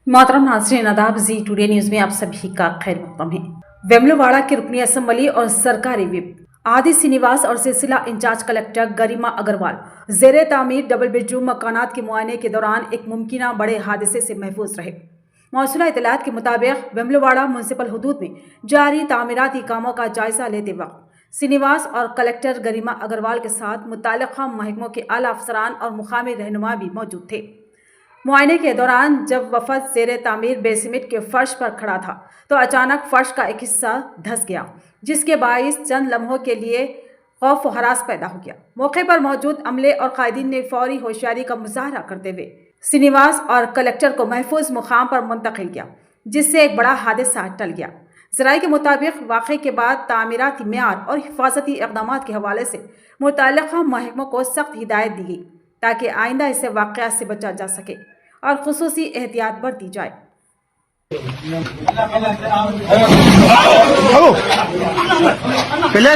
मोहतरम नाज़रीन आदाब, जी टुडे न्यूज़ में आप सभी का खैर मक़दम है। वेमुलवाड़ा के रुकनी असम्बली और सरकारी विप आदि श्रीनिवास और सिलसिला इंचार्ज कलेक्टर गरिमा अग्रवाल ज़ेरे तामीर डबल बेडरूम मकानात के मुआयने के दौरान एक मुमकिना बड़े हादसे से महफूज रहे। मौसूला इतलात के मुताबिक वेमुलवाड़ा म्युनिसिपल हुदूद में जारी तामीराती कामों का जायजा लेते वक्त श्रीनिवास और कलेक्टर गरिमा अग्रवाल के साथ मुताल्लिक़ा महकमों के आला अफसरान और मुकामी रहनुमा भी मौजूद थे। मुआयने के दौरान जब वफद ज़ेरे तामीर बेसमेंट के फर्श पर खड़ा था तो अचानक फर्श का एक हिस्सा धंस गया, जिसके बाइस चंद लम्हों के लिए खौफ व हरास पैदा हो गया। मौके पर मौजूद अमले और कायदीन ने फौरी होशियारी का मुजाहरा करते हुए श्रीनिवास और कलेक्टर को महफूज मुकाम पर मुंतकिल किया, जिससे एक बड़ा हादसा टल गया। ज़राए के मुताबिक वाक़े के बाद तामीराती मेयार और हिफाजती इक़दामात के हवाले से मुतल्लिक़ा महकमों को सख्त हिदायत दी गई ताकि आइंदा ऐसे वाक़यात से बचा जा सके और खुसूसी एहतियात बरती जाए। पहले